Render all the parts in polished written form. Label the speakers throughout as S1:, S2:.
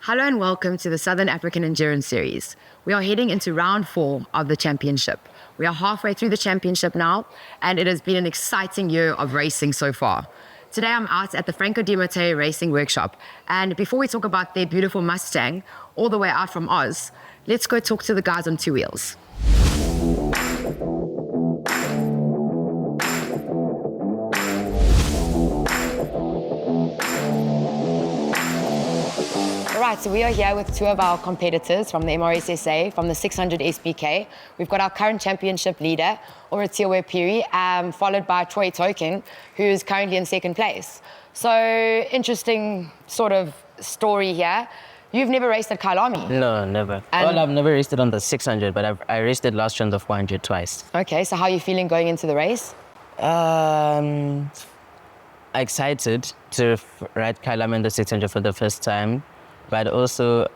S1: Hello and welcome to the Southern African Endurance Series. We are heading into round 4 of the championship. We are halfway through the championship now, and it has been an exciting year of racing so far. Today I'm out at the Dimateo Racing Workshop, and before we talk about their beautiful Mustang, all the way out from Oz, let's go talk to the guys on two wheels. Right, so we are here with two of our competitors from the MRSSA, from the 600 SBK. We've got our current championship leader, Oratiwe Piri, followed by Troy Token, who's currently in second place. So, interesting sort of story here. You've never raced at Kailami?
S2: No, never. Well, I've never raced it on the 600, but I raced it last year on the 400 twice.
S1: Okay, so how are you feeling going into the race?
S2: Excited to ride Kailami on the 600 for the first time. But also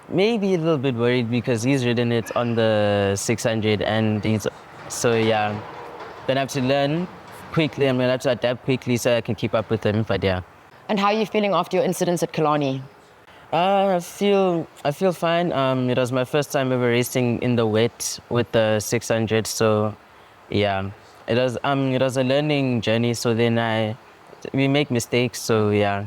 S2: maybe a little bit worried because he's ridden it on the 600 and gonna have to learn quickly. I'm gonna have to adapt quickly so I can keep up with him, but yeah.
S1: And how are you feeling after your incidents at Kalani?
S2: I feel fine. It was my first time ever racing in the wet with the 600, so yeah. It was a learning journey, so then we make mistakes, so yeah.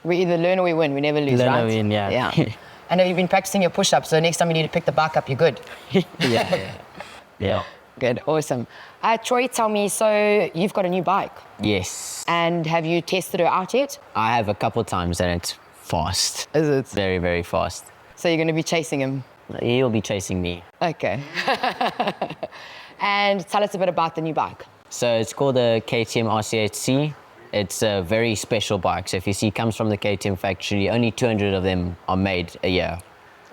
S1: We either learn or we win. We never lose,
S2: learn
S1: right?
S2: or win, yeah.
S1: Yeah. I know you've been practicing your push-ups, so next time you need to pick the bike up, you're good.
S2: Yeah.
S1: Good, awesome. Troy, tell me, so you've got a new bike.
S3: Yes.
S1: And have you tested her out yet?
S3: I have a couple times and it's fast.
S1: Is it?
S3: Very, very fast.
S1: So you're going to be chasing him?
S3: He'll be chasing me.
S1: Okay. And tell us a bit about the new bike.
S3: So it's called the KTM RC8C. It's a very special bike. So if you see, it comes from the KTM factory. Only 200 of them are made a year.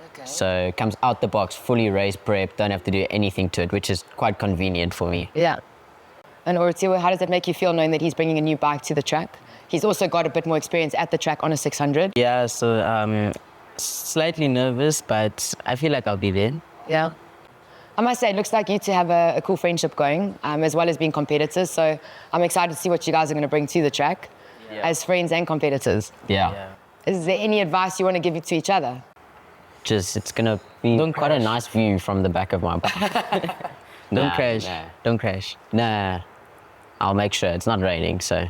S1: Okay.
S3: So it comes out the box, fully race prep, don't have to do anything to it, which is quite convenient for me.
S1: Yeah. And Oratiwe, how does it make you feel knowing that he's bringing a new bike to the track? He's also got a bit more experience at the track on a 600.
S2: Yeah, so slightly nervous, but I feel like I'll be there.
S1: Yeah. I must say, it looks like you two have a cool friendship going, as well as being competitors. So I'm excited to see what you guys are going to bring to the track as friends and competitors.
S3: Yeah.
S1: Is there any advice you want to give to each other?
S3: It's going to be quite a nice view from the back of my bike.
S2: Don't crash.
S3: Nah. I'll make sure it's not raining, so.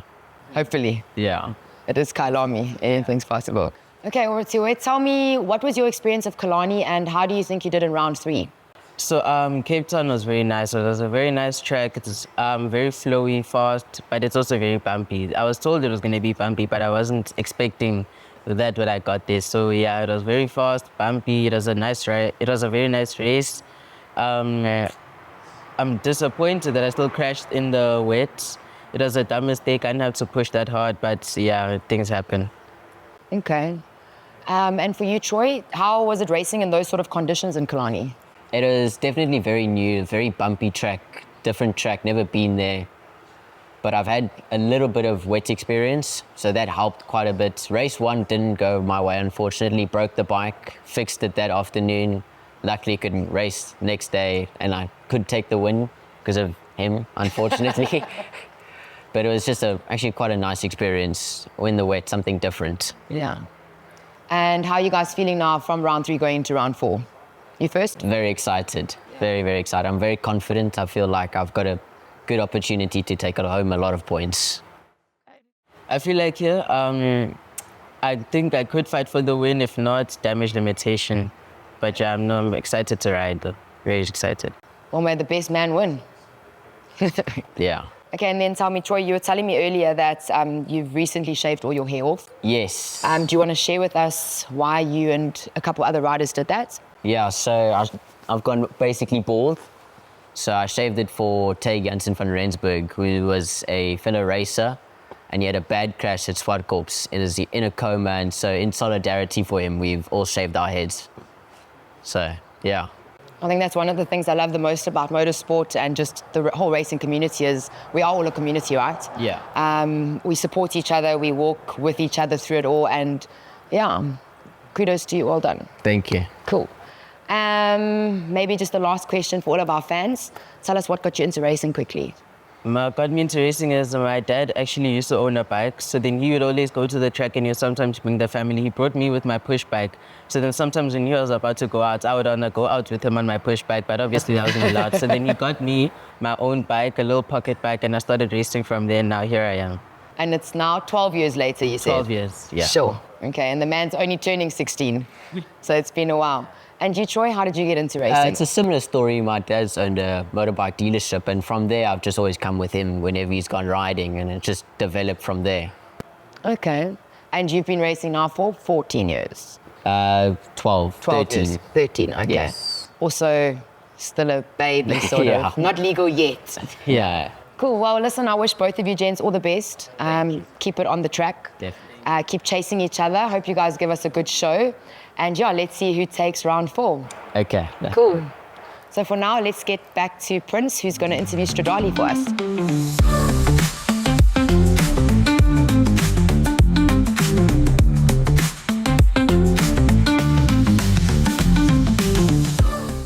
S1: Hopefully.
S3: Yeah.
S1: It is Kailami. Anything's possible. Okay, Oratiwe, tell me, what was your experience of Kalani and how do you think you did in round 3?
S2: So Cape Town was very nice. So it was a very nice track. It's very flowy, fast, but it's also very bumpy. I was told it was going to be bumpy, but I wasn't expecting that when I got there. So yeah, it was very fast, bumpy. It was a nice ride. It was a very nice race. I'm disappointed that I still crashed in the wet. It was a dumb mistake. I didn't have to push that hard, but yeah, things happen.
S1: Okay. And for you, Troy, how was it racing in those sort of conditions in Kalani?
S3: It was definitely very new, very bumpy track, different track, never been there. But I've had a little bit of wet experience, so that helped quite a bit. Race 1 didn't go my way, unfortunately. Broke the bike, fixed it that afternoon. Luckily, couldn't race next day, and I could take the win because of him, unfortunately. But it was just actually quite a nice experience in the wet, something different.
S1: Yeah. And how are you guys feeling now from round 3 going into round 4? You first?
S3: Very excited. Very, very excited. I'm very confident. I feel like I've got a good opportunity to take home a lot of points.
S2: I feel like here, I think I could fight for the win, if not damage limitation. But yeah, I'm excited to ride though. Very excited.
S1: Well, may the best man win.
S3: Yeah.
S1: Okay, and then tell me, Troy, you were telling me earlier that you've recently shaved all your hair off.
S3: Yes.
S1: Do you want to share with us why you and a couple other riders did that?
S3: Yeah, so I've gone basically bald. So I shaved it for Tay Jansen van Rensburg, who was a fellow racer, and he had a bad crash at Swartkorps. It is in a coma, and so in solidarity for him, we've all shaved our heads. So, yeah.
S1: I think that's one of the things I love the most about motorsport and just the whole racing community is we are all a community, right?
S3: Yeah.
S1: We support each other, we walk with each other through it all, and yeah, kudos to you, well done.
S3: Thank you.
S1: Cool. Maybe just the last question for all of our fans. Tell us what got you into racing quickly.
S2: What got me into racing is my dad actually used to own a bike. So then he would always go to the track and he would sometimes bring the family. He brought me with my push bike. So then sometimes when he was about to go out, I would want to go out with him on my push bike, but obviously that wasn't allowed. So then he got me my own bike, a little pocket bike, and I started racing from there. And now here I am.
S1: And it's now 12 years later, you said?
S2: 12 years, yeah.
S1: Sure. Okay, and the man's only turning 16. So it's been a while. And you, Troy, how did you get into racing?
S3: It's a similar story. My dad's owned a motorbike dealership, and from there I've just always come with him whenever he's gone riding, and it just developed from there.
S1: Okay. And you've been racing now for 14 years?
S3: 12, 13.
S1: Years. 13, okay.
S3: Yes.
S1: Also, still a baby, sort
S3: Yeah.
S1: of. Not legal yet.
S3: Yeah,
S1: Cool. Well, listen, I wish both of you gents all the best. Keep it on the track.
S3: definitely.
S1: Keep chasing each other. Hope you guys give us a good show. And yeah, let's see who takes round 4.
S3: Okay.
S1: Cool. So for now, let's get back to Prince, who's going to interview Stradale for us.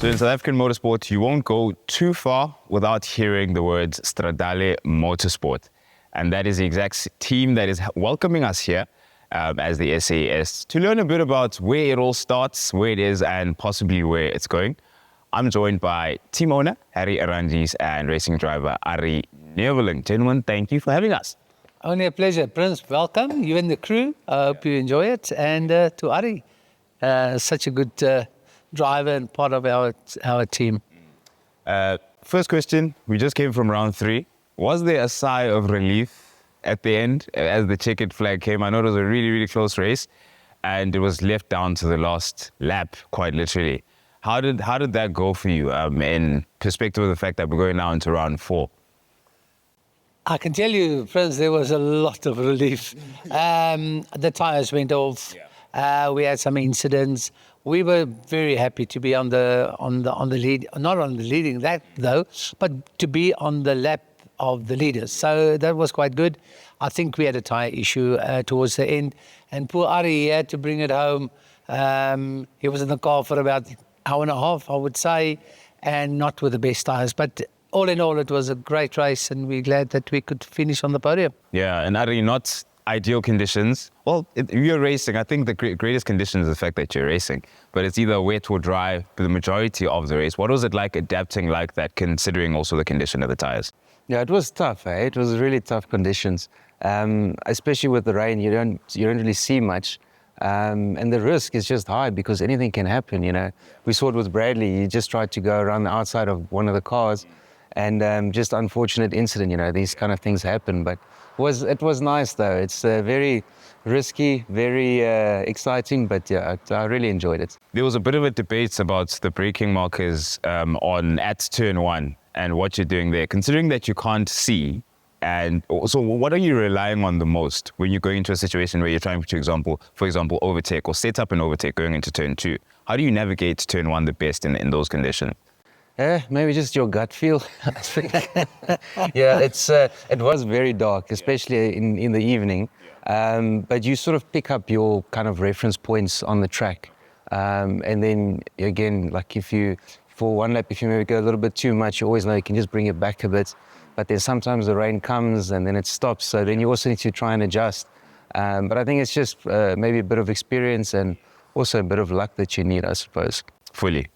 S4: So in South African motorsport, you won't go too far without hearing the words Stradale Motorsport. And that is the exact team that is welcoming us here as the SAS to learn a bit about where it all starts, where it is, and possibly where it's going. I'm joined by team owner Harry Arangis and racing driver Ari Neveling. Gentlemen, thank you for having us.
S5: Only a pleasure. Prince, welcome. You and the crew. I hope you enjoy it. And to Ari, such a good driver and part of our team.
S4: First question, we just came from round 3. Was there a sigh of relief at the end as the checkered flag came? I know it was a really, really close race and it was left down to the last lap, quite literally. How did that go for you in perspective of the fact that we're going now into round 4?
S5: I can tell you, Prince, there was a lot of relief. The tyres went off. We had some incidents. We were very happy to be on the lead, not on the leading that though, but to be on the lap of the leaders. So that was quite good. I think we had a tyre issue towards the end, and poor Ari, he had to bring it home. He was in the car for about an hour and a half, I would say, and not with the best tyres. But all in all, it was a great race, and we're glad that we could finish on the podium.
S4: Yeah, and Ari, not ideal conditions. Well, you're racing. I think the greatest condition is the fact that you're racing, but it's either wet or dry for the majority of the race. What was it like adapting like that, considering also the condition of the tires?
S6: Yeah, it was tough. It was really tough conditions, especially with the rain. You don't really see much, and the risk is just high because anything can happen. You know, we saw it with Bradley. He just tried to go around the outside of one of the cars, and just unfortunate incident. You know, these kind of things happen, but it was nice though. It's very risky, very exciting, but yeah, I really enjoyed it.
S4: There was a bit of a debate about the braking markers at turn 1 and what you're doing there, considering that you can't see. And so what are you relying on the most when you're going into a situation where you're trying to, for example, overtake or set up an overtake going into turn 2? How do you navigate turn 1 the best in those conditions?
S6: Maybe just your gut feel. Yeah, it was very dark, especially in the evening. But you sort of pick up your kind of reference points on the track. And then again, like for one lap, if you maybe go a little bit too much, you always know you can just bring it back a bit. But then sometimes the rain comes and then it stops. So then you also need to try and adjust. But I think it's just maybe a bit of experience and also a bit of luck that you need, I suppose.
S4: Fully.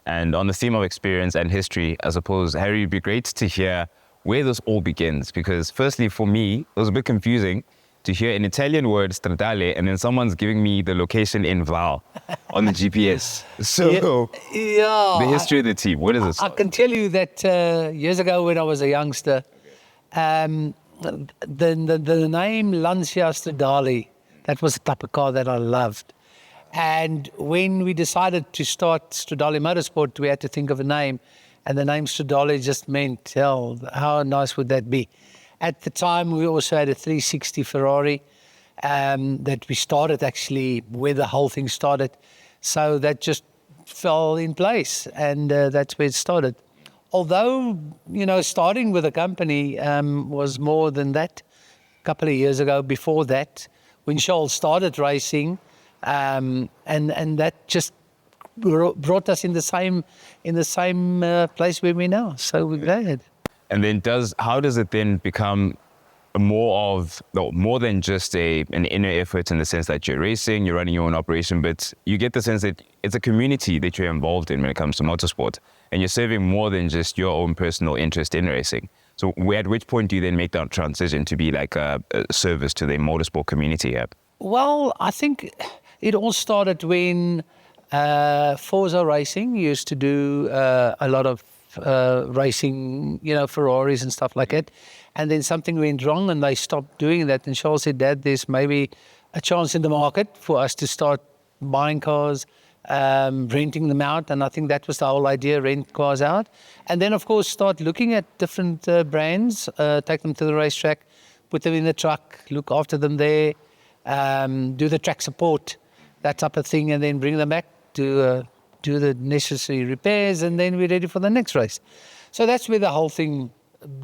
S4: And on the theme of experience and history, I suppose, Harry, it'd be great to hear where this all begins. Because firstly, for me, it was a bit confusing to hear an Italian word, Stradale, and then someone's giving me the location in Val on the GPS. So
S5: Yeah.
S4: the history of the team, what is this?
S5: I can tell you that years ago when I was a youngster, the name Lancia Stradale, that was the type of car that I loved. And when we decided to start Stradale Motorsport, we had to think of a name. And the name Stradale just meant, hell, how nice would that be? At the time, we also had a 360 Ferrari that we started actually where the whole thing started. So that just fell in place, and that's where it started. Although, you know, starting with a company was more than that. A couple of years ago, before that, when Charles started racing, and that just brought us in the same place where we're now. So we're glad.
S4: And then how does it then become more than just an inner effort in the sense that you're racing, you're running your own operation, but you get the sense that it's a community that you're involved in when it comes to motorsport, and you're serving more than just your own personal interest in racing. So at which point do you then make that transition to be like a service to the motorsport community here?
S5: Well, I think it all started when Forza Racing used to do a lot of racing, Ferraris and stuff like that. And then something went wrong and they stopped doing that. And Charles said, Dad, there's maybe a chance in the market for us to start buying cars, renting them out. And I think that was the whole idea, rent cars out. And then, of course, start looking at different brands, take them to the racetrack, put them in the truck, look after them there, do the track support, that type of thing, and then bring them back to do the necessary repairs, and then we're ready for the next race. So that's where the whole thing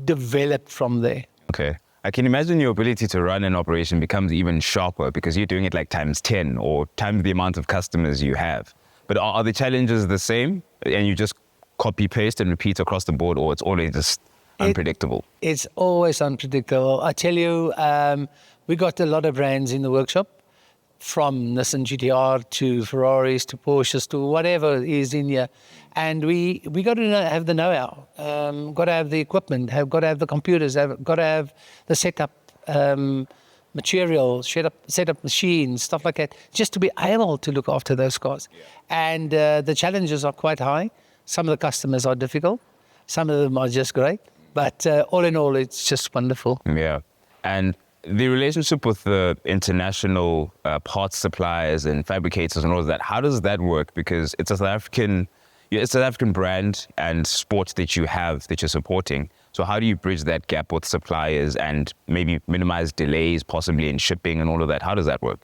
S5: developed from there.
S4: Okay. I can imagine your ability to run an operation becomes even sharper because you're doing it like times 10 or times the amount of customers you have. But are the challenges the same and you just copy, paste and repeat across the board, or it's always just unpredictable?
S5: It's always unpredictable. I tell you, we got a lot of brands in the workshop, from Nissan GTR to Ferraris to Porsches to whatever is in here. And we got to have the know-how, got to have the equipment, got to have the computers, got to have the setup material, setup machines, stuff like that, just to be able to look after those cars. Yeah. And the challenges are quite high. Some of the customers are difficult. Some of them are just great. But all in all, it's just wonderful.
S4: Yeah. And the relationship with the international parts suppliers and fabricators and all of that, how does that work? Because it's a South African brand and sport that you have, that you're supporting. So how do you bridge that gap with suppliers and maybe minimize delays possibly in shipping and all of that? How does that work?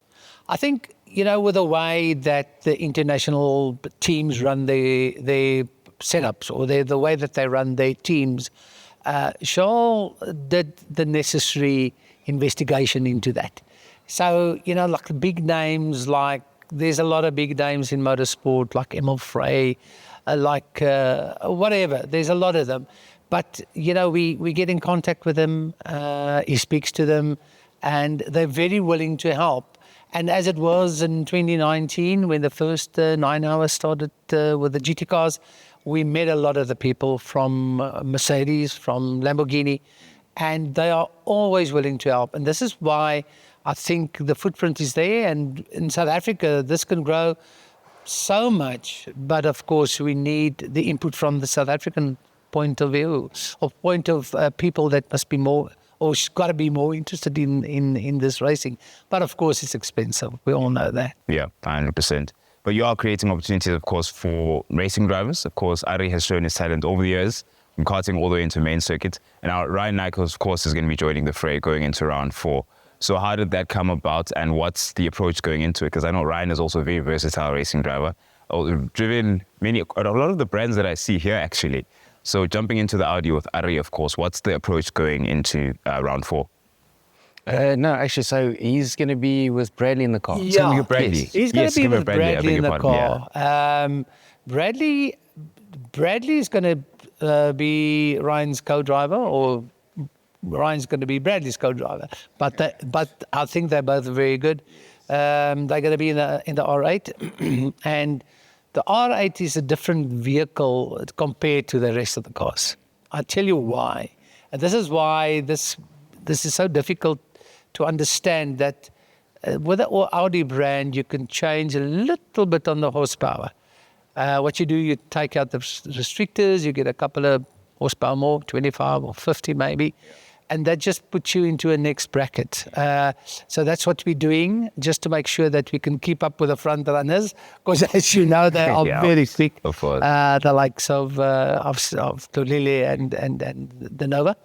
S5: I think, with the way that the international teams run their setups, or the way that they run their teams, Charles did the necessary investigation into that. So, like the big names, like there's a lot of big names in motorsport, like Emil Frey, whatever. There's a lot of them. But, we get in contact with them, he speaks to them, and they're very willing to help. And as it was in 2019, when the first 9 hours started with the GT cars, we met a lot of the people from Mercedes, from Lamborghini, and they are always willing to help. And this is why I think the footprint is there. And in South Africa, this can grow so much. But of course, we need the input from the South African point of view, or point of people that must be more, or got to be more interested in this racing. But of course, it's expensive. We all know that.
S4: Yeah, 100%. But you are creating opportunities, of course, for racing drivers. Of course, Ari has shown his talent over the years, from karting all the way into main circuit. And now Ryan Nykel, of course, is going to be joining the fray going into round 4. So how did that come about, and what's the approach going into it? Because I know Ryan is also a very versatile racing driver, driven a lot of the brands that I see here, actually. So jumping into the Audi with Ari, of course, what's the approach going into round 4?
S6: No, actually, so he's going to be with Bradley in the car.
S5: Yeah,
S4: Bradley.
S5: Bradley. He's going to be with Bradley in the car.
S4: Yeah.
S5: Bradley is going to be Ryan's co-driver, or Ryan's going to be Bradley's co-driver. But I think they're both very good. They're going to be in the R8, and the R8 is a different vehicle compared to the rest of the cars. I'll tell you why. And this is why this is so difficult to understand, that with the Audi brand, you can change a little bit on the horsepower. What you do, you take out the restrictors, you get a couple of horsepower more, 25 or 50 maybe, and that just puts you into a next bracket. So that's what we're doing, just to make sure that we can keep up with the front runners, because as you know, they are very thick.
S4: Of course.
S5: The likes of Tolile and the Nova.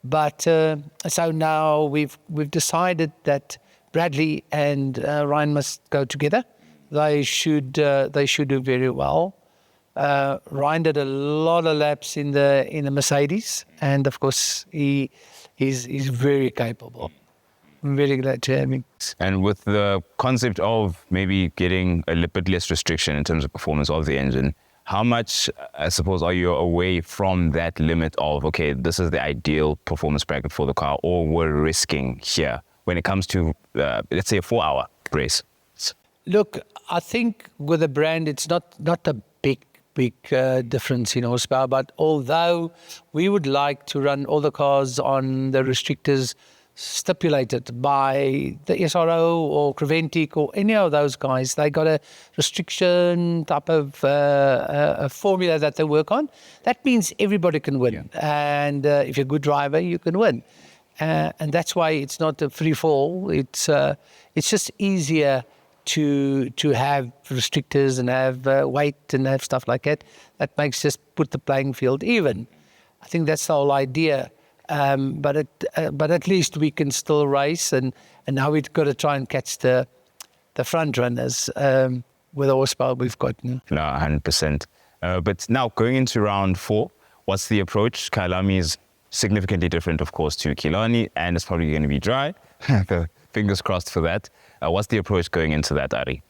S5: But so now we've decided that Bradley and Ryan must go together. They should do very well. Ryan did a lot of laps in the Mercedes, and of course he's very capable. I'm very glad to have him.
S4: And with the concept of maybe getting a little bit less restriction in terms of performance of the engine, how much, I suppose, are you away from that limit of, okay, this is the ideal performance bracket for the car, or we're risking here when it comes to, let's say, a 4-hour race?
S5: Look, I think with a brand, it's not a big difference in horsepower. But although we would like to run all the cars on the restrictors stipulated by the SRO or Creventic or any of those guys, they got a restriction type of a formula that they work on. That means everybody can win. And if you're a good driver, you can win. And that's why it's not a free fall. It's just easier to have restrictors and have weight and have stuff like that. That makes just put the playing field even. I think that's the whole idea. But at least we can still race, and now we've got to try and catch the front runners with the horsepower we've got now.
S4: No, 100%. But now going into round 4, what's the approach? Kyalami is significantly different, of course, to Kilani, and it's probably going to be dry. Fingers crossed for that. What's the approach going into that, Ari?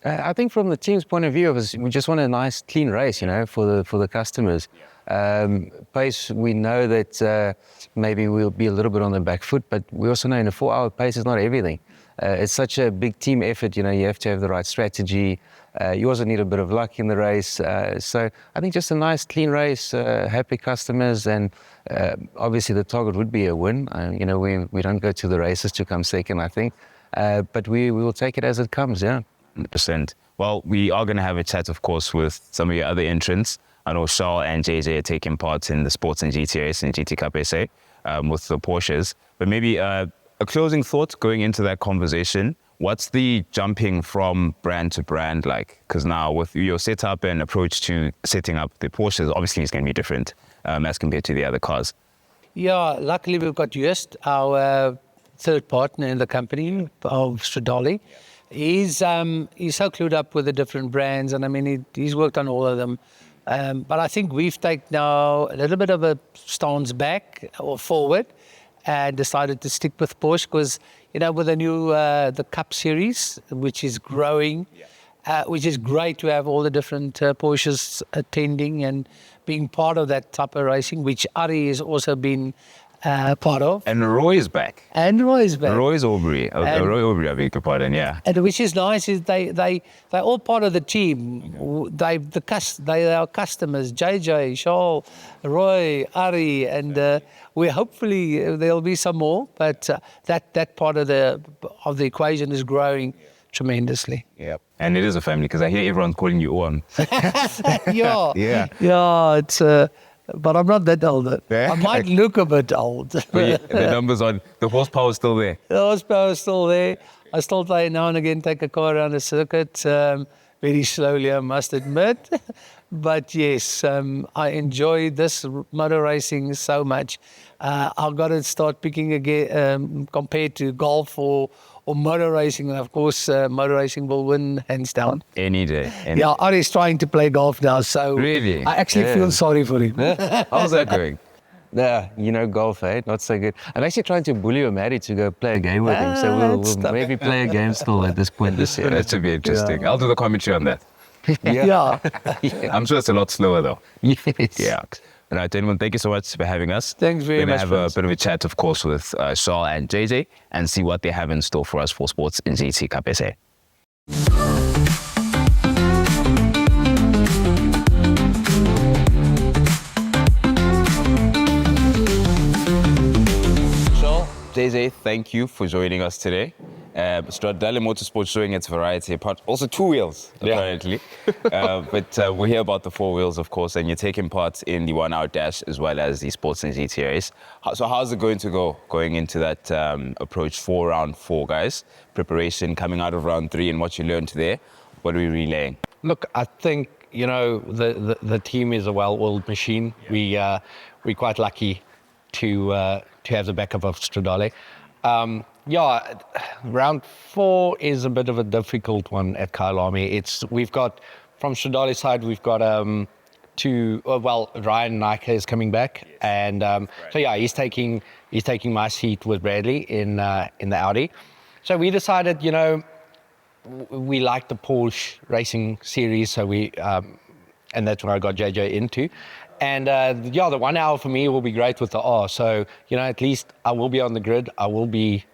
S6: I think from the team's point of view, we just want a nice, clean race, for the customers. Pace, we know that maybe we'll be a little bit on the back foot, but we also know in a 4-hour pace is not everything. It's such a big team effort, you have to have the right strategy. You also need a bit of luck in the race. So I think just a nice, clean race, happy customers, and obviously the target would be a win. We don't go to the races to come second, I think. But we will take it as it comes,
S4: 100%. Well, we are going to have a chat, of course, with some of your other entrants. I know Charles and JJ are taking part in the Sports and GT race in GT Cup SA with the Porsches. But maybe a closing thought going into that conversation. What's the jumping from brand to brand like? Because now with your setup and approach to setting up the Porsches, obviously it's going to be different as compared to the other cars.
S5: Yeah, luckily we've got Just, our third partner in the company of Stradale. He's so clued up with the different brands, and I mean he's worked on all of them. But I think we've taken now a little bit of a stance back or forward and decided to stick with Porsche because, with the new the Cup series, which is growing, which is great to have all the different Porsches attending and being part of that type of racing, which Ari has also been part of.
S4: And Roy is back. Roy's Aubrey. Roy Aubrey, I beg your pardon, yeah.
S5: And which is nice is they're all part of the team. They are customers. JJ, Charles, Roy, Ari, and we hopefully there'll be some more. But that part of the equation is growing tremendously.
S4: Yeah. And it is a family because I hear everyone calling you on.
S5: Yeah.
S4: Yeah.
S5: It's. But I'm not that old. I might look a bit old.
S4: But yeah, the numbers on, the horsepower is still there.
S5: The horsepower is still there. I still play now and again, take a car around the circuit, very slowly, I must admit. But yes, I enjoy this motor racing so much. I've got to start picking again, compared to golf or motor racing. And of course, motor racing will win hands down.
S4: Any day.
S5: Yeah, Ari's trying to play golf now, so
S4: really?
S5: I actually feel sorry for him.
S4: How's that going?
S6: Yeah, golf, not so good. I'm actually trying to bully Maddie to go play a game with him, so we'll maybe play a game still at this point this year.
S4: That should be interesting. Yeah. I'll do the commentary on that.
S5: Yeah.
S4: I'm sure it's a lot slower though.
S6: Yes.
S4: Yeah. All right, gentlemen, thank you so much for having us.
S5: Thanks very much.
S4: We're going to have a bit of a chat, of course, with Charles and JJ and see what they have in store for us for Sports in GT Cup SA. Charles, JJ, thank you for joining us today. Stradale Motorsport showing its variety apart. Also 2 wheels, apparently. But we're here about the 4 wheels, of course, and you're taking part in the 1 hour dash as well as the Sports and GT race. So how's it going to go going into that approach for round 4, guys? Preparation coming out of round 3 and what you learned there. What are we relaying?
S7: Look, I think, the team is a well-oiled machine. We're quite lucky to have the backup of Stradale. Round 4 is a bit of a difficult one at Kyalami. We've got, from Stradale's side, we've got Ryan Nike is coming back, and he's taking my seat with Bradley in the Audi. So we decided, we like the Porsche racing series, so we that's where I got JJ into. And the 1 hour for me will be great with the R. So, at least I will be on the grid. I will be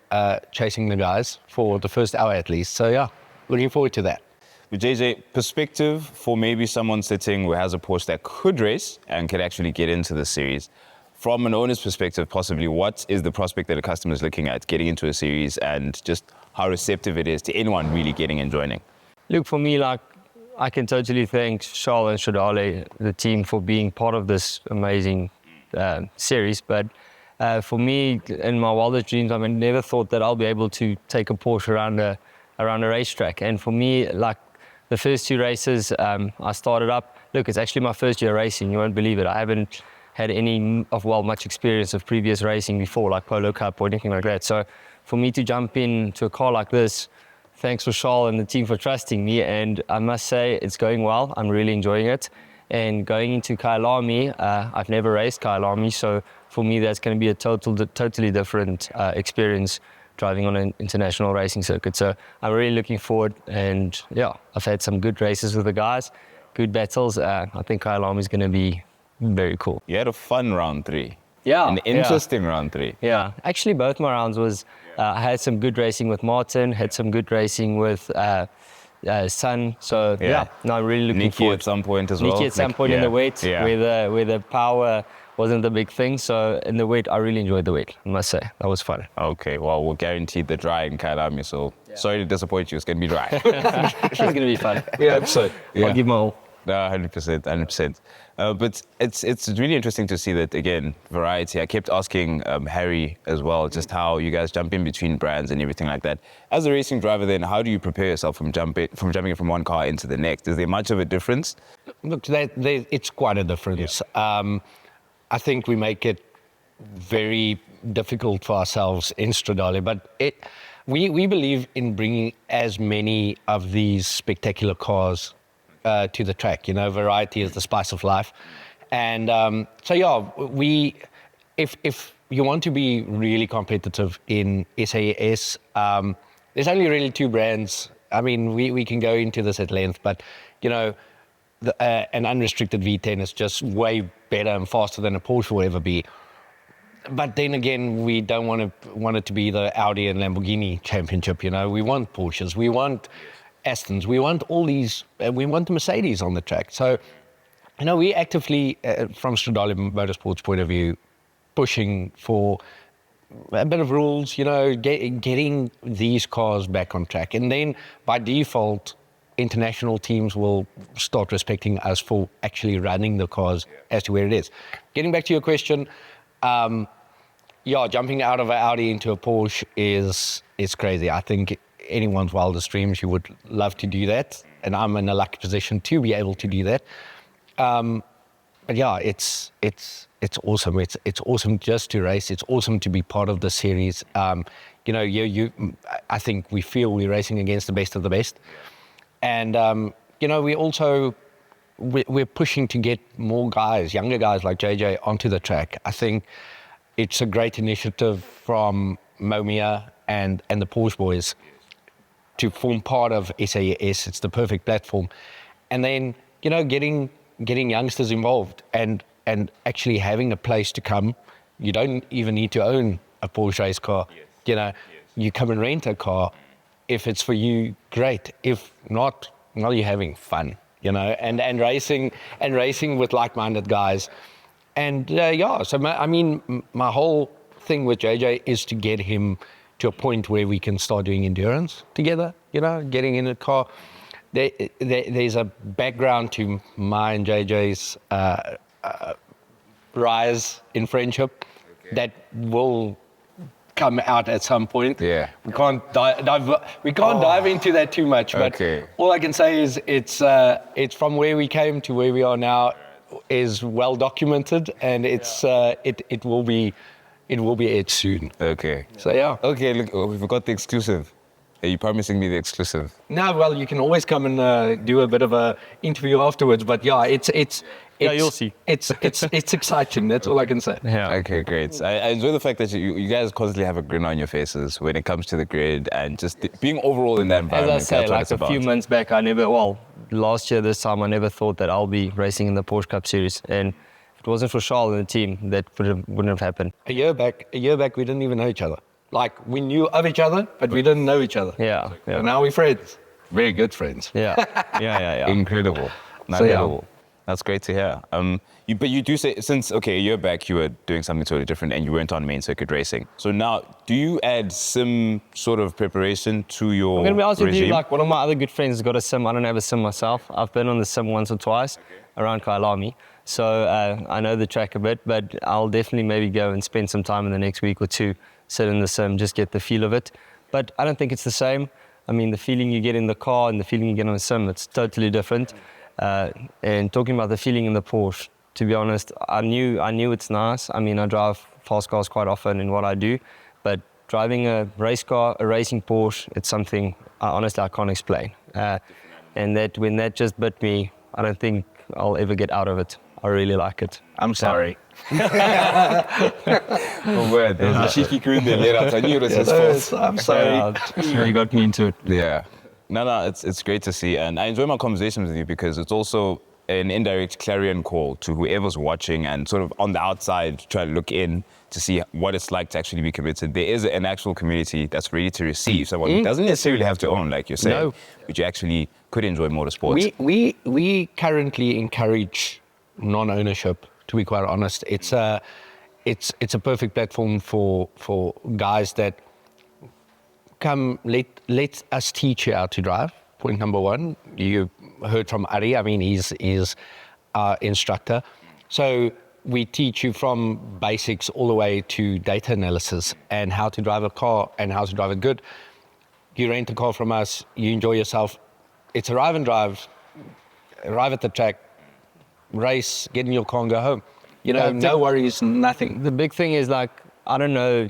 S7: chasing the guys for the first hour at least. So, yeah, looking forward to that.
S4: But JJ, perspective for maybe someone sitting who has a Porsche that could race and could actually get into the series. From an owner's perspective, possibly, what is the prospect that a customer is looking at getting into a series and just how receptive it is to anyone really getting and joining?
S8: Look, for me, I can totally thank Charles and Stradale, the team, for being part of this amazing series. But for me, in my wildest dreams, I never thought that I'll be able to take a Porsche around a racetrack. And for me, the first 2 races, I started up. Look, it's actually my first year racing. You won't believe it. I haven't had much experience of previous racing before, like Polo Cup or anything like that. So for me to jump into a car like this, thanks for Charles and the team for trusting me. And I must say, it's going well. I'm really enjoying it. And going into Kyalami, I've never raced Kyalami. So for me, that's going to be a totally different experience driving on an international racing circuit. So I'm really looking forward. And yeah, I've had some good races with the guys, good battles. I think Kyalami is going to be very cool.
S4: You had a fun round 3.
S8: Yeah.
S4: An interesting round 3.
S8: Yeah. Actually, both my rounds was, I had some good racing with Martin, had some good racing with Sun. So no, I'm really looking forward.
S4: Nikki at some point as well.
S8: Nikki at some point in the wet, where the power wasn't the big thing. So in the wet, I really enjoyed the wet, I must say. That was fun.
S4: Okay, well, we'll guarantee the dry in Kyalami, so sorry to disappoint you, it's going to be dry.
S8: It's going to be fun.
S7: Yeah, so
S8: I'll give my all.
S4: No, 100%, 100%. But it's really interesting to see that, again, variety. I kept asking Harry as well, just how you guys jump in between brands and everything like that. As a racing driver, then, how do you prepare yourself from jumping from one car into the next? Is there much of a difference?
S7: Look, it's quite a difference. Yeah. I think we make it very difficult for ourselves in Stradale, but we believe in bringing as many of these spectacular cars to the track. Variety is the spice of life. And so, yeah, if you want to be really competitive in SAS, there's only really 2 brands. I mean, we can go into this at length, but, an unrestricted V10 is just way better and faster than a Porsche will ever be. But then again, we don't want it to be the Audi and Lamborghini championship. We want Porsches, we want Astons, we want all these, we want the Mercedes on the track. So, we actively, from Stradale Motorsport's point of view, pushing for a bit of rules, getting these cars back on track. And then by default, international teams will start respecting us for actually running the cars as to where it is. Getting back to your question, jumping out of an Audi into a Porsche is crazy. I think anyone's wildest dreams, you would love to do that. And I'm in a lucky position to be able to do that. But yeah, it's awesome. It's awesome just to race. It's awesome to be part of the series. I think we feel we're racing against the best of the best. And, we're pushing to get more guys, younger guys like JJ, onto the track. I think it's a great initiative from Momia and the Porsche boys to form part of SAS. It's the perfect platform. And then, getting youngsters involved and actually having a place to come. You don't even need to own a Porsche race car. You come and rent a car. If it's for you, great. If not, well, you're having fun, and racing with like-minded guys. And so my whole thing with JJ is to get him to a point where we can start doing endurance together, getting in a car. There's a background to my and JJ's rise in friendship that will come out at some point.
S4: Yeah.
S7: We can't dive into that too much, but all I can say is it's from where we came to where we are now is well documented, and it will be aired soon.
S4: Okay.
S7: So yeah.
S4: Okay, look, we've got the exclusive. Are you promising me the exclusive?
S7: No, well, you can always come and do a bit of a interview afterwards, but yeah, it's
S8: you'll see.
S7: It's exciting. That's all I can say.
S8: Yeah.
S4: Okay, great. I enjoy the fact that you guys constantly have a grin on your faces when it comes to the grid and just being overall in that environment.
S8: As I say, like a few months back, last year, this time, I never thought that I'll be racing in the Porsche Cup Series. And if it wasn't for Charles and the team, that wouldn't have happened.
S7: A year back, we didn't even know each other. Like, we knew of each other, but we didn't know each other.
S8: Yeah.
S7: And now we're friends. Very good friends.
S8: Yeah.
S4: Incredible.
S7: So, yeah.
S4: Incredible. That's great to hear. But you do say, since, a year back you were doing something totally different and you weren't on main circuit racing. So now, do you add sim sort of preparation to your
S8: I'm going to be honest with you,
S4: regime?
S8: like one of my other good friends has got a sim. I don't have a sim myself. I've been on the sim once or twice around Kailami. So I know the track a bit, but I'll definitely maybe go and spend some time in the next week or two, sit in the sim, just get the feel of it. But I don't think it's the same. I mean, the feeling you get in the car and the feeling you get on a sim, it's totally different. And talking about the feeling in the Porsche, to be honest, I knew it's nice. I mean, I drive fast cars quite often in what I do, but driving a race car, a racing Porsche, it's something honestly I can't explain. And that when that just bit me, I don't think I'll ever get out of it. I really like it.
S7: I'm sorry.
S4: Oh, word. There's a cheeky crew there later. I knew it was his fault.
S7: I'm sorry.
S8: Yeah, you got me into it.
S4: Yeah. No, it's great to see. And I enjoy my conversations with you because it's also an indirect clarion call to whoever's watching and sort of on the outside try to look in to see what it's like to actually be committed. There is an actual community that's ready to receive someone who doesn't necessarily have to own, like you're saying,
S7: No.
S4: but you actually could enjoy motorsports.
S7: We currently encourage non-ownership. To be quite honest, it's a perfect platform for guys that come. Let us teach you how to drive. Point number one. You heard from Ari. I mean, he's our instructor. So we teach you from basics all the way to data analysis and how to drive a car and how to drive it good. You rent a car from us. You enjoy yourself. It's arrive and drive. Arrive at the track. Race, get in your car and go home. You know, no worries, nothing.
S8: The big thing is like, I don't know,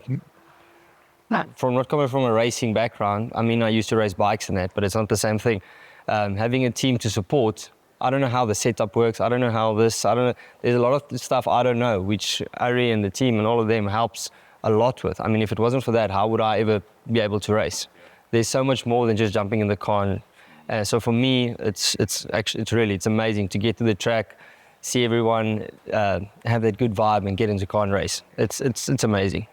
S8: from not coming from a racing background, I mean, I used to race bikes and that, but it's not the same thing. Having a team to support, I don't know how the setup works. I don't know how this, there's a lot of stuff I don't know, which Ari and the team and all of them helps a lot with. I mean, if it wasn't for that, how would I ever be able to race? There's so much more than just jumping in the car. So for me, it's amazing to get to the track, see everyone have that good vibe and get into car and race. It's amazing.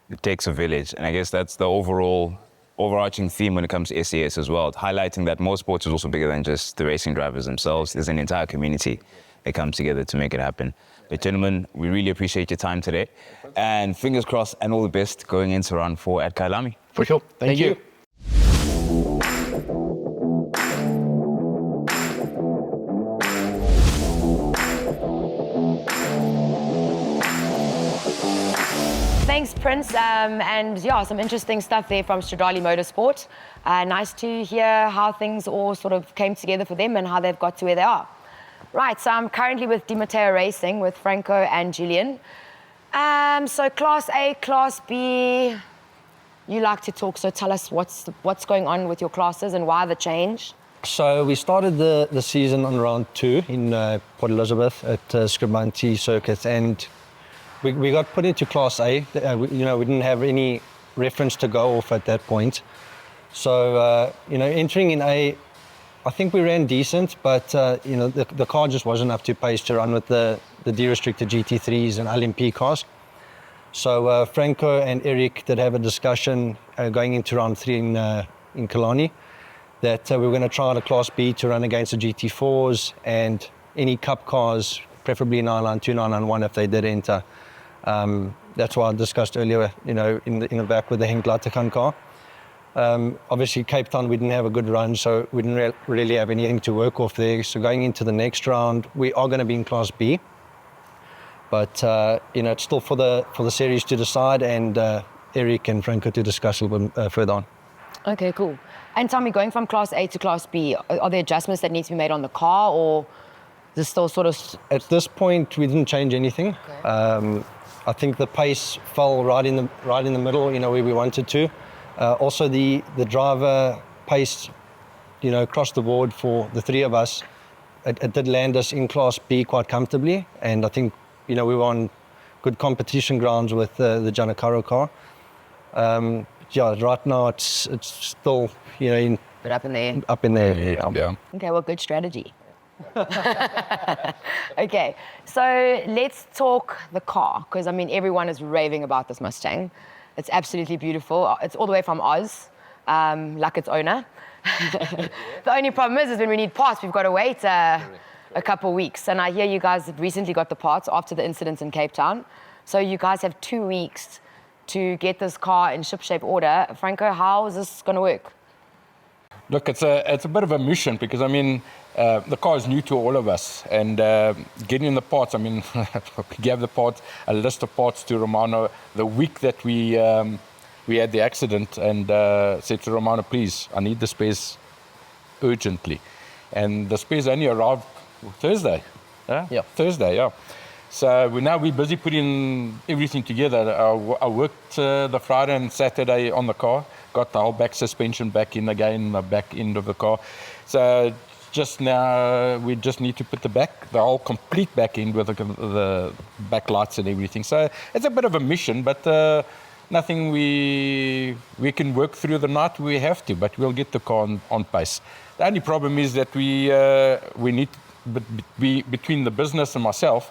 S4: It takes a village, and I guess that's the overarching theme when it comes to SAS as well, highlighting that motorsports is also bigger than just the racing drivers themselves. There's an entire community that comes together to make it happen. But gentlemen, we really appreciate your time today, and fingers crossed and all the best going into round 4 at Kailami.
S7: For sure. Thank you.
S1: Thanks, Prince. And yeah, some interesting stuff there from Stradale Motorsport. Nice to hear how things all sort of came together for them and how they've got to where they are. Right, so I'm currently with Dimateo Racing with Franco and Julian. So Class A, Class B, you like to talk, so tell us what's going on with your classes and why the change?
S9: So we started the season on round 2 in Port Elizabeth at Scribante Circuit, and we got put into Class A. We didn't have any reference to go off at that point. So, entering in A, I think we ran decent, but, the car just wasn't up to pace to run with the D-restricted GT3s and LMP cars. So Franco and Eric did have a discussion going into round 3 in Killarney that we were going to try out a Class B to run against the GT4s and any Cup cars, preferably 992, 991 if they did enter. That's why I discussed earlier, in the back with the Henk Lattekan car. Obviously, Cape Town, we didn't have a good run, so we didn't really have anything to work off there. So going into the next round, we are going to be in Class B. But, it's still for the series to decide and Eric and Franco to discuss a little bit further on.
S1: Okay, cool. And tell me, going from Class A to Class B, are there adjustments that need to be made on the car, or is it still sort of...
S9: At this point, we didn't change anything. Okay. I think the pace fell right in the middle, where we wanted to. Also, the driver pace, across the board for the three of us, it did land us in Class B quite comfortably. And I think, we were on good competition grounds with the Giancarlo car. Right now it's still, in
S1: But up in the air.
S9: Up in there. Yeah.
S7: Yeah.
S1: Okay, well, good strategy. Okay, so let's talk the car, because I mean, everyone is raving about this Mustang. It's absolutely beautiful. It's all the way from Oz, like its owner. The only problem is when we need parts, we've got to wait a couple weeks. And I hear you guys have recently got the parts after the incident in Cape Town. So you guys have 2 weeks to get this car in ship-shape order. Franco, how is this going to work?
S10: Look, it's a bit of a mission because, I mean, the car is new to all of us. And getting the parts, I mean, we gave the parts, a list of parts to Romano the week that we had the accident, and said to Romano, please, I need the spares urgently. And the spares only arrived Thursday.
S9: Yeah.
S10: Thursday, yeah. So we're busy putting everything together. I worked the Friday and Saturday on the car, got the whole back suspension back in again, the back end of the car. So just now we just need to put the whole complete back end with the back lights and everything. So it's a bit of a mission, but nothing we can work through the night. We have to, but we'll get the car on pace. The only problem is that we need, between the business and myself,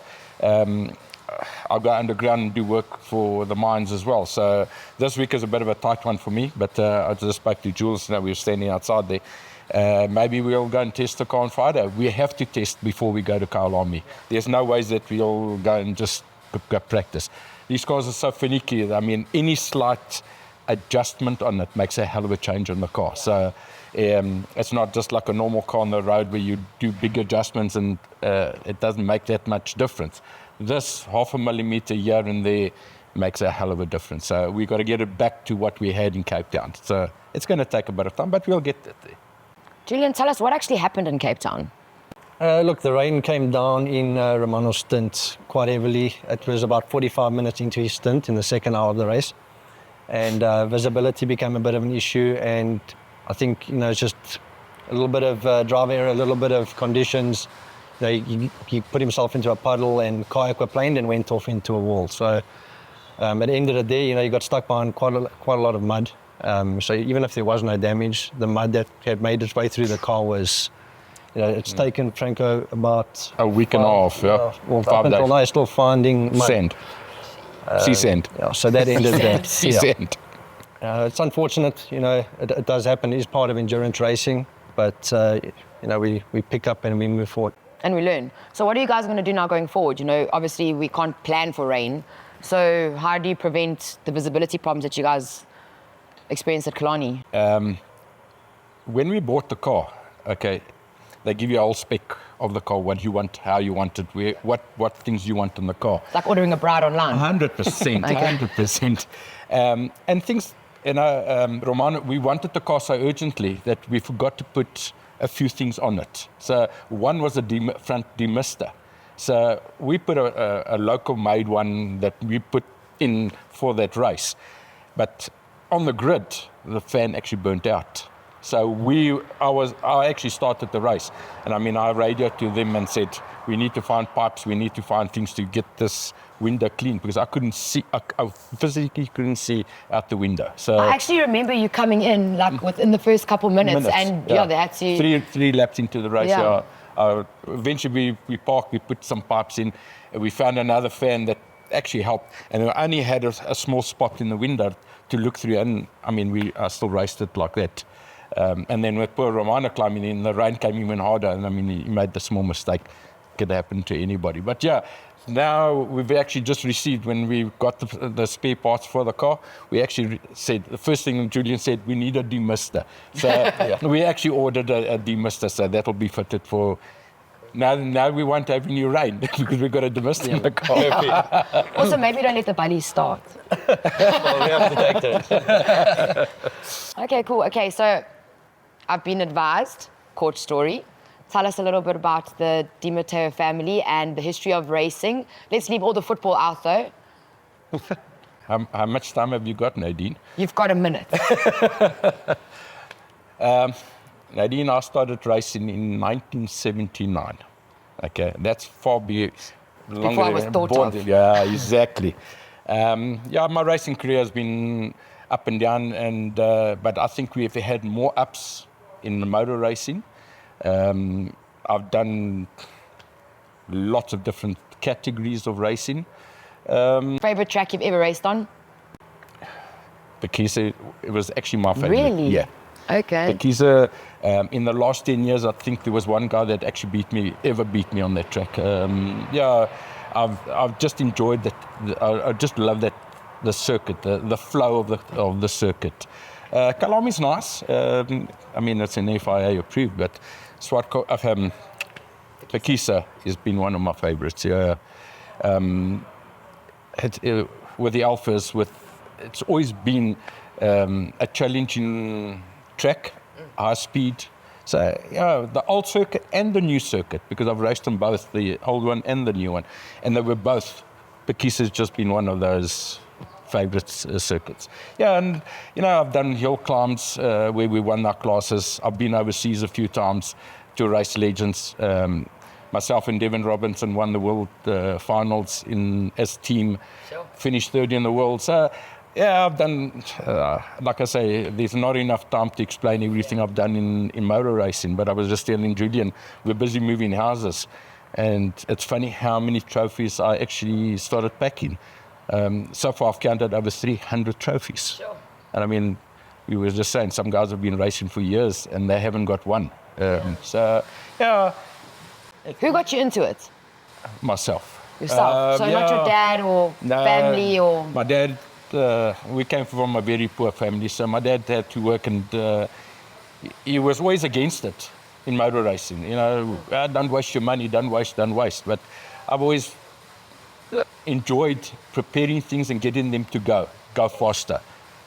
S10: I'll go underground and do work for the mines as well. So this week is a bit of a tight one for me, but I just spoke to Jules, we were standing outside there. Maybe we'll go and test the car on Friday. We have to test before we go to Kailami. There's no ways that we'll go and just go practice. These cars are so finicky. I mean, any slight adjustment on it makes a hell of a change on the car. So it's not just like a normal car on the road where you do big adjustments and it doesn't make that much difference. This 0.5 millimeter here and there makes a hell of a difference. So we've got to get it back to what we had in Cape Town. So it's going to take a bit of time, but we'll get it there.
S1: Julian, tell us what actually happened in Cape Town.
S9: Look, the rain came down in Romano's stint quite heavily. It was about 45 minutes into his stint in the second hour of the race. And visibility became a bit of an issue. And I think, it's just a little bit of drive error, a little bit of conditions. He put himself into a puddle and car aquaplaned and went off into a wall. So it ended it there. He got stuck behind quite a lot of mud. So even if there was no damage, the mud that had made its way through the car was, it's taken Franco about
S10: a week and a half, yeah.
S9: Well,
S10: 5
S9: up until
S10: days.
S9: now, still finding mud.
S10: Sand. Sea sand.
S9: Yeah, so that ended that.
S10: Sea sand.
S9: It's unfortunate, it does happen. It is part of endurance racing, but we pick up and we move forward.
S1: And we learn. So what are you guys going to do now going forward? Obviously we can't plan for rain. So how do you prevent the visibility problems that you guys experienced at Killarney?
S10: When we bought the car, okay, they give you a whole spec of the car, what you want, how you want it, what things you want in the car.
S1: It's like ordering a bride online.
S10: 100%,
S1: Okay.
S10: 100%. And things, Romano, we wanted the car so urgently that we forgot to put a few things on it. So one was a front demister. So we put a local made one that we put in for that race. But on the grid, the fan actually burnt out. So I actually started the race. And I radioed to them and said, we need to find pipes, we need to find things to get this window clean, because I couldn't see, I physically couldn't see out the window. So
S1: I actually remember you coming in within the first couple minutes and they had to...
S10: Three laps into the race,
S1: Yeah.
S10: Eventually we parked, we put some pipes in, we found another fan that actually helped, and I only had a small spot in the window to look through, and I still raced it like that. And then with poor Romano climbing in, the rain came even harder, and he made the small mistake. Could happen to anybody. But yeah, now we've actually just received, when we got the spare parts for the car, we actually said, the first thing Julian said, we need a demister. So we actually ordered a demister, so that'll be fitted for... Now we won't have any rain because we've got a demister in the car.
S1: Also, maybe don't let the buddies start.
S9: Well, we have to take that.
S1: Okay, cool. Okay, so I've been advised, court story. Tell us a little bit about the Dimateo family and the history of racing. Let's leave all the football out, though.
S10: How much time have you got, Nadine?
S1: You've got a minute.
S10: Nadine, I started racing in 1979. Okay, that's far before
S1: I was thought of.
S10: Yeah, exactly. My racing career has been up and down, but I think we've had more ups in motor racing. I've done lots of different categories of racing.
S1: Favorite track you've ever raced on?
S10: Bekisa, it was actually my favorite.
S1: Really?
S10: Yeah.
S1: Okay.
S10: Bekisa, in the last 10 years, I think there was one guy that actually ever beat me on that track. Yeah, I've just enjoyed that. I just love that, the circuit, the flow of the circuit. Kalami's nice. I mean, it's an FIA approved, but Bekisa has been one of my favorites. Yeah. With the Alphas, it's always been a challenging track, high speed. So, yeah, the old circuit and the new circuit, because I've raced on both, the old one and the new one. And they were both, Bekisa's just been one of those favorite circuits. Yeah, and, you know, I've done hill climbs where we won our classes. I've been overseas a few times to race legends. Myself and Devin Robinson won the world finals as team, finished third in the world. So, yeah, I've done, like I say, there's not enough time to explain everything I've done in motor racing, but I was just telling Julian, we're busy moving houses, and it's funny how many trophies I actually started packing. So far I've counted over 300 trophies. Sure. And I mean, we were just saying, some guys have been racing for years and they haven't got one. So, yeah.
S1: Who got you into it?
S10: Myself.
S1: Yourself? So not your dad or family or...
S10: My dad, we came from a very poor family, so my dad had to work, and he was always against it in motor racing. You know, don't waste your money, don't waste. But I've always enjoyed preparing things and getting them to go faster.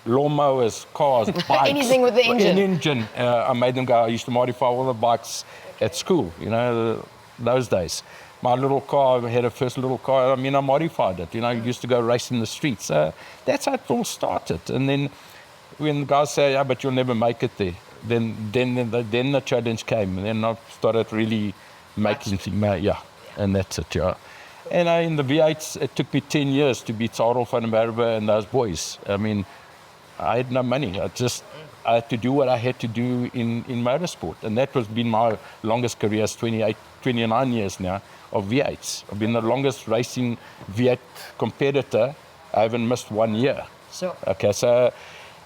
S10: Lawnmowers, cars, bikes.
S1: Anything with the engine.
S10: An engine. I made them go. I used to modify all the bikes at school, you know, those days. My little car, I had a first little car, I mean, I modified it. You know, I used to go race in the streets. That's how it all started. And then when the guys say, yeah, but you'll never make it there, then the challenge came. And then I started really making things, yeah, and that's it, yeah. And in the V8s, it took me 10 years to beat Sarel van der Merwe and those boys. I mean, I had no money. I had to do what I had to do in motorsport. And that has been my longest career, 29 years now of V8s. I've been the longest racing V8 competitor. I haven't missed 1 year.
S1: Sure.
S10: Okay, so,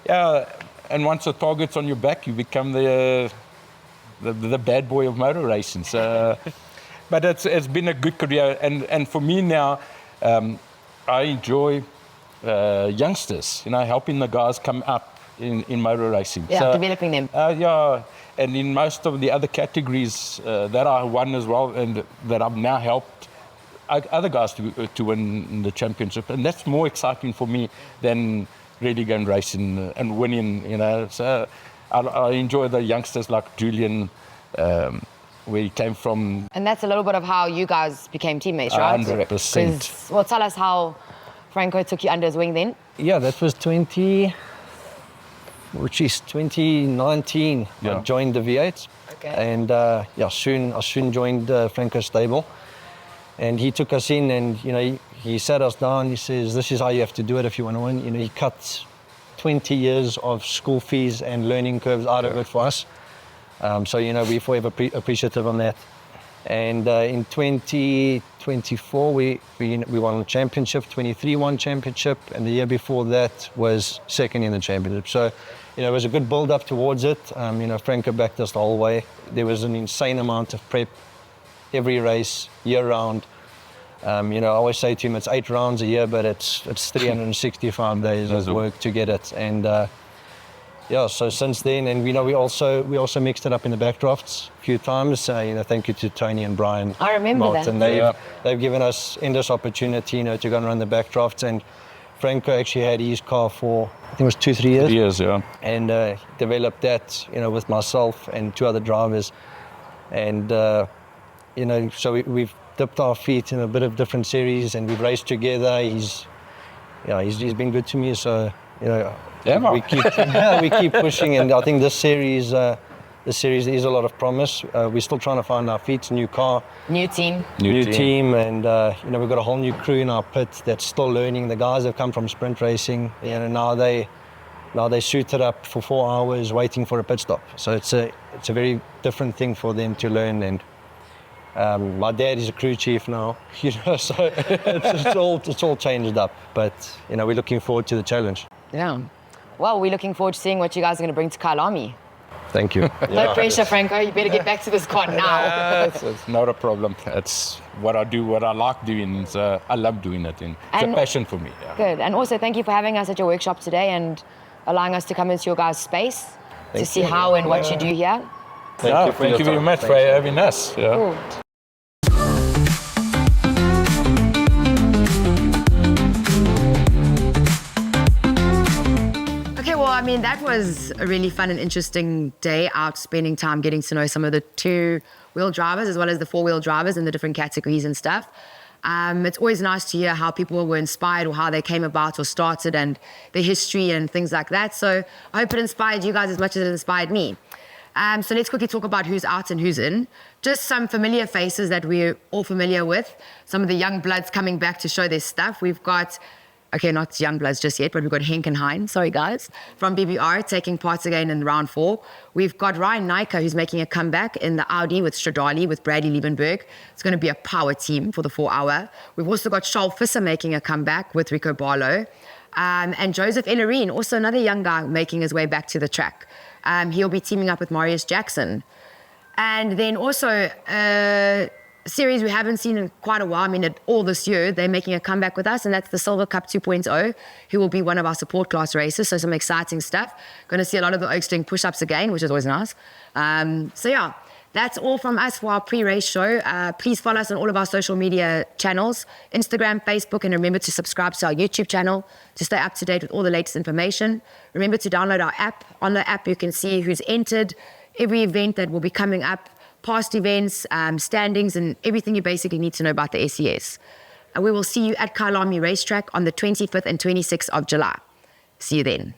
S10: yeah, and once the target's on your back, you become the bad boy of motor racing. So, but it's been a good career. And for me now, I enjoy youngsters, you know, helping the guys come up in motor racing.
S1: Yeah,
S10: so,
S1: developing them.
S10: Yeah, and in most of the other categories that I won as well, and that I've now helped other guys to win the championship, and that's more exciting for me than really going racing and winning, you know. So I enjoy the youngsters like Julian, where he came from.
S1: And that's a little bit of how you guys became teammates, right?
S10: 100%.
S1: Well, tell us how Franco took you under his wing then.
S9: Yeah, that was 2019.
S10: Yeah.
S9: I joined the V8.
S1: Okay.
S9: And I soon joined Franco's stable. And he took us in, and you know, he sat us down. He says, "This is how you have to do it if you want to win." You know, he cut 20 years of school fees and learning curves out of it for us. So you know, we're forever appreciative on that. And in 2024, we won the championship. 23 won championship, and the year before that was second in the championship. So, you know, it was a good build up towards it. You know, Franco backed us the whole way. There was an insane amount of prep, every race, year round. You know, I always say to him, it's 8 rounds a year, but it's 365 days of work to get it. And yeah, so since then, and you know, we also mixed it up in the backdrafts a few times. You know, thank you to Tony and Brian.
S1: I remember
S9: Martin.
S1: that.
S9: They've given us endless opportunity, you know, to go and run the backdrafts. And Franco actually had his car for, I think it was 2-3 years.
S10: 3 years, yeah.
S9: And developed that, you know, with myself and 2 other drivers. And you know, so we've dipped our feet in a bit of different series, and we've raced together. He's been good to me. So you know.
S10: Yeah,
S9: we keep pushing, and I think this series is a lot of promise. We're still trying to find our feet, new car,
S1: New team.
S9: new team, and you know, we've got a whole new crew in our pit that's still learning. The guys have come from sprint racing, you know, now they Now they suited up for 4 hours waiting for a pit stop. So it's a very different thing for them to learn. And my dad is a crew chief now, you know, so it's all changed up. But, you know, we're looking forward to the challenge.
S1: Yeah. Well, we're looking forward to seeing what you guys are going to bring to Kyalami.
S9: Thank you.
S1: No pressure, Franco. You better get back to this car now.
S10: It's not a problem. It's what I do, what I like doing. I love doing it. And it's a passion for me. Yeah.
S1: Good. And also, thank you for having us at your workshop today and allowing us to come into your guys' space to see how and what you do here.
S10: Thank you very much for having us. Yeah.
S1: Cool. Okay, well, I mean, that was a really fun and interesting day out, spending time getting to know some of the two-wheel drivers as well as the four-wheel drivers in the different categories and stuff. It's always nice to hear how people were inspired or how they came about or started and their history and things like that. So I hope it inspired you guys as much as it inspired me. So let's quickly talk about who's out and who's in. Just some familiar faces that we're all familiar with. Some of the young bloods coming back to show their stuff. We've got, okay, not young bloods just yet, but we've got Henk and Hein, sorry guys, from BBR taking part again in round 4. We've got Ryan Nyker, who's making a comeback in the Audi with Stradale, with Bradley Liebenberg. It's going to be a power team for the 4-hour. We've also got Charles Visser making a comeback with Rico Barlow. And Joseph Ellerine, also another young guy making his way back to the track. He'll be teaming up with Marius Jackson. And then also a series we haven't seen in quite a while, I mean, all this year, they're making a comeback with us, and that's the Silver Cup 2.0, who will be one of our support class races. So some exciting stuff. Going to see a lot of the Oaks doing push-ups again, which is always nice. So yeah, that's all from us for our pre-race show. Please follow us on all of our social media channels, Instagram, Facebook, and remember to subscribe to our YouTube channel to stay up to date with all the latest information. Remember to download our app. On the app, you can see who's entered, every event that will be coming up, past events, standings, and everything you basically need to know about the SES. We will see you at Kyalami Racetrack on the 25th and 26th of July. See you then.